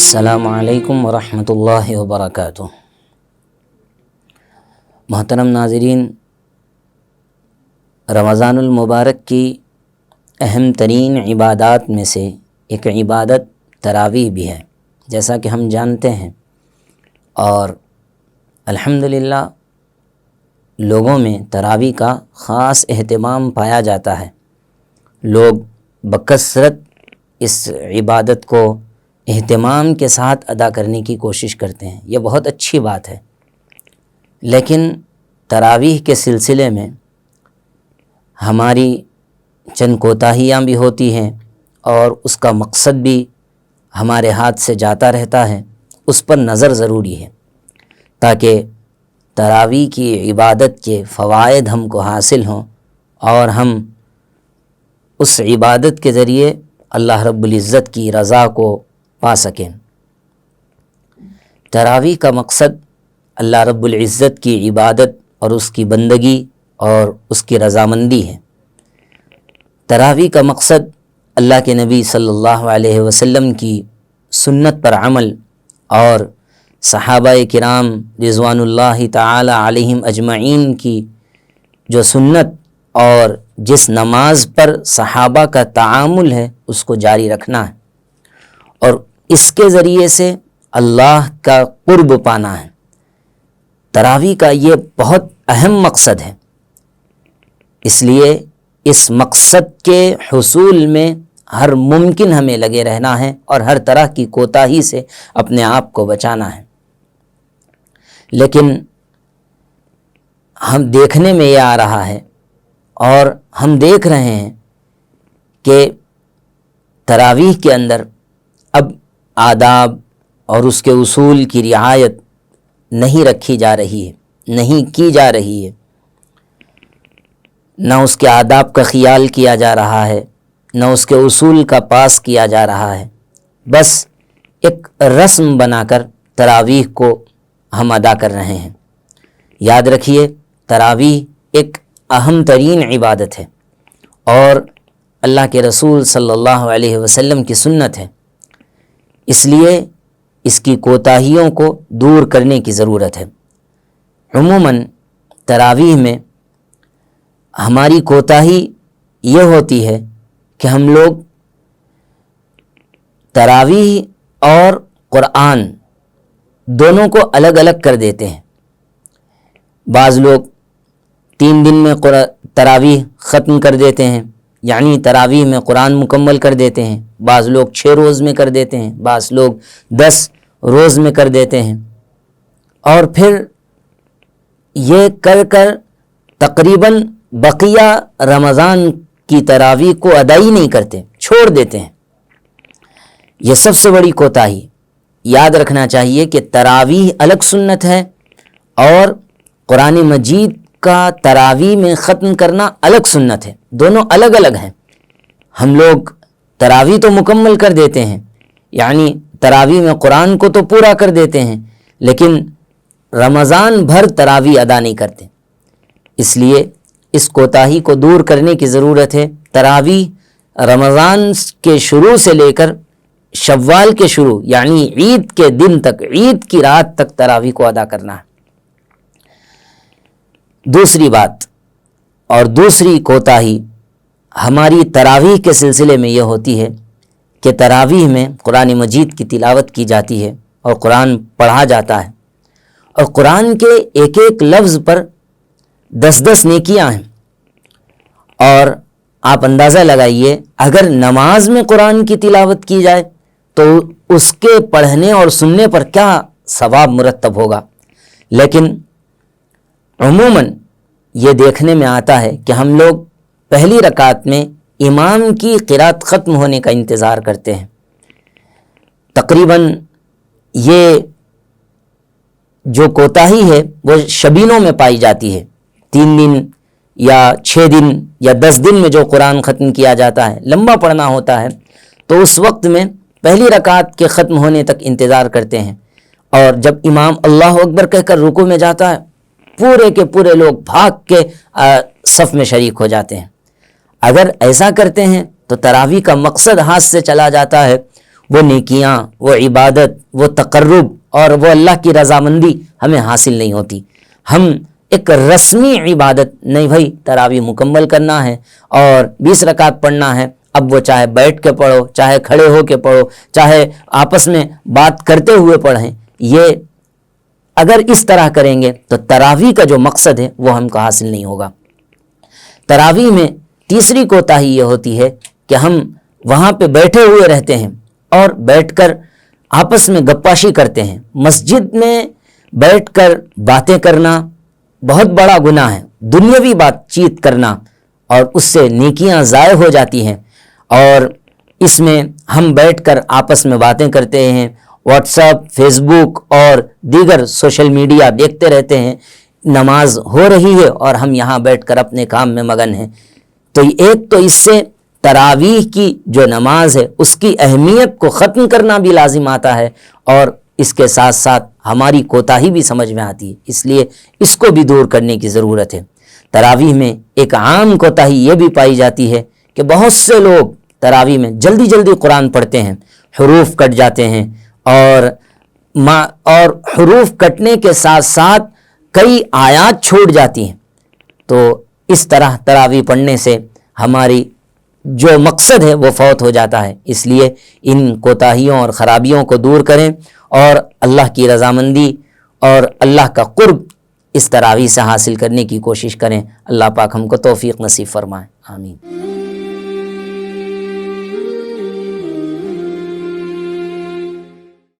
السلام علیکم ورحمۃ اللہ وبرکاتہ۔ محترم ناظرین، رمضان المبارک کی اہم ترین عبادات میں سے ایک عبادت تراویح بھی ہے، جیسا کہ ہم جانتے ہیں، اور الحمدللہ لوگوں میں تراویح کا خاص اہتمام پایا جاتا ہے۔ لوگ بکثرت اس عبادت کو اہتمام کے ساتھ ادا کرنے کی کوشش کرتے ہیں، یہ بہت اچھی بات ہے۔ لیکن تراویح کے سلسلے میں ہماری چند کوتاہیاں بھی ہوتی ہیں، اور اس کا مقصد بھی ہمارے ہاتھ سے جاتا رہتا ہے، اس پر نظر ضروری ہے تاکہ تراویح کی عبادت کے فوائد ہم کو حاصل ہوں اور ہم اس عبادت کے ذریعے اللہ رب العزت کی رضا کو پا سکیں۔ تراویح کا مقصد اللہ رب العزت کی عبادت اور اس کی بندگی اور اس کی رضامندی ہے۔ تراویح کا مقصد اللہ کے نبی صلی اللہ علیہ وسلم کی سنت پر عمل اور صحابہ کرام رضوان اللہ تعالی علیہم اجمعین کی جو سنت اور جس نماز پر صحابہ کا تعامل ہے اس کو جاری رکھنا ہے، اور اس کے ذریعے سے اللہ کا قرب پانا ہے۔ تراویح کا یہ بہت اہم مقصد ہے، اس لیے اس مقصد کے حصول میں ہر ممکن ہمیں لگے رہنا ہے اور ہر طرح کی کوتاہی سے اپنے آپ کو بچانا ہے۔ لیکن ہم دیکھنے میں یہ آ رہا ہے اور ہم دیکھ رہے ہیں کہ تراویح کے اندر اب آداب اور اس کے اصول کی رعایت نہیں رکھی جا رہی ہے، نہیں کی جا رہی ہے، نہ اس کے آداب کا خیال کیا جا رہا ہے، نہ اس کے اصول کا پاس کیا جا رہا ہے۔ بس ایک رسم بنا کر تراویح کو ہم ادا کر رہے ہیں۔ یاد رکھیے، تراویح ایک اہم ترین عبادت ہے اور اللہ کے رسول صلی اللہ علیہ وسلم کی سنت ہے، اس لیے اس کی کوتاہیوں کو دور کرنے کی ضرورت ہے۔ عموماً تراویح میں ہماری کوتاہی یہ ہوتی ہے کہ ہم لوگ تراویح اور قرآن دونوں کو الگ الگ کر دیتے ہیں۔ بعض لوگ 3 دن میں تراویح ختم کر دیتے ہیں، یعنی تراویح میں قرآن مکمل کر دیتے ہیں۔ بعض لوگ 6 روز میں کر دیتے ہیں، بعض لوگ 10 روز میں کر دیتے ہیں، اور پھر یہ کر کر تقریباً بقیہ رمضان کی تراویح کو ادا ہی نہیں کرتے، چھوڑ دیتے ہیں۔ یہ سب سے بڑی کوتاہی۔ یاد رکھنا چاہیے کہ تراویح الگ سنت ہے اور قرآن مجید کا تراویح میں ختم کرنا الگ سنت ہے، دونوں الگ الگ ہیں۔ ہم لوگ تراویح تو مکمل کر دیتے ہیں، یعنی تراویح میں قرآن کو تو پورا کر دیتے ہیں، لیکن رمضان بھر تراویح ادا نہیں کرتے۔ اس لیے اس کوتاہی کو دور کرنے کی ضرورت ہے۔ تراویح رمضان کے شروع سے لے کر شوال کے شروع، یعنی عید کے دن تک، عید کی رات تک تراویح کو ادا کرنا ہے۔ دوسری بات اور دوسری کوتاہی ہماری تراویح کے سلسلے میں یہ ہوتی ہے کہ تراویح میں قرآن مجید کی تلاوت کی جاتی ہے اور قرآن پڑھا جاتا ہے، اور قرآن کے ایک ایک لفظ پر 10 نیکیاں ہیں، اور آپ اندازہ لگائیے اگر نماز میں قرآن کی تلاوت کی جائے تو اس کے پڑھنے اور سننے پر کیا ثواب مرتب ہوگا۔ لیکن عموماً یہ دیکھنے میں آتا ہے کہ ہم لوگ پہلی رکعت میں امام کی قرات ختم ہونے کا انتظار کرتے ہیں۔ تقریباً یہ جو کوتاہی ہے وہ شبینوں میں پائی جاتی ہے۔ 3 دن یا 6 دن یا 10 دن میں جو قرآن ختم کیا جاتا ہے، لمبا پڑھنا ہوتا ہے، تو اس وقت میں پہلی رکعت کے ختم ہونے تک انتظار کرتے ہیں، اور جب امام اللہ اکبر کہہ کر رکوع میں جاتا ہے، پورے کے پورے لوگ بھاگ کے صف میں شریک ہو جاتے ہیں۔ اگر ایسا کرتے ہیں تو تراویح کا مقصد ہاتھ سے چلا جاتا ہے، وہ نیکیاں، وہ عبادت، وہ تقرب اور وہ اللہ کی رضامندی ہمیں حاصل نہیں ہوتی۔ ہم ایک رسمی عبادت نہیں بھائی تراویح مکمل کرنا ہے اور 20 رکعت پڑھنا ہے، اب وہ چاہے بیٹھ کے پڑھو، چاہے کھڑے ہو کے پڑھو، چاہے آپس میں بات کرتے ہوئے پڑھیں، یہ اگر اس طرح کریں گے تو تراویح کا جو مقصد ہے وہ ہم کو حاصل نہیں ہوگا۔ تراویح میں تیسری کوتاہی یہ ہوتی ہے کہ ہم وہاں پہ بیٹھے ہوئے رہتے ہیں اور بیٹھ کر آپس میں گپاشی کرتے ہیں۔ مسجد میں بیٹھ کر باتیں کرنا بہت بڑا گناہ ہے، دنیاوی بات چیت کرنا، اور اس سے نیکیاں ضائع ہو جاتی ہیں۔ اور اس میں ہم بیٹھ کر آپس میں باتیں کرتے ہیں، واٹس ایپ، فیس بک اور دیگر سوشل میڈیا دیکھتے رہتے ہیں، نماز ہو رہی ہے اور ہم یہاں بیٹھ کر اپنے کام میں مگن ہیں۔ تو ایک تو اس سے تراویح کی جو نماز ہے اس کی اہمیت کو ختم کرنا بھی لازم آتا ہے، اور اس کے ساتھ ساتھ ہماری کوتاہی بھی سمجھ میں آتی ہے، اس لیے اس کو بھی دور کرنے کی ضرورت ہے۔ تراویح میں ایک عام کوتاہی یہ بھی پائی جاتی ہے کہ بہت سے لوگ تراویح میں جلدی جلدی قرآن پڑھتے ہیں، حروف کٹ جاتے ہیں، اور حروف کٹنے کے ساتھ ساتھ کئی آیات چھوٹ جاتی ہیں۔ تو اس طرح تراویح پڑھنے سے ہماری جو مقصد ہے وہ فوت ہو جاتا ہے۔ اس لیے ان کوتاہیوں اور خرابیوں کو دور کریں اور اللہ کی رضامندی اور اللہ کا قرب اس تراویح سے حاصل کرنے کی کوشش کریں۔ اللہ پاک ہم کو توفیق نصیب فرمائے، آمین۔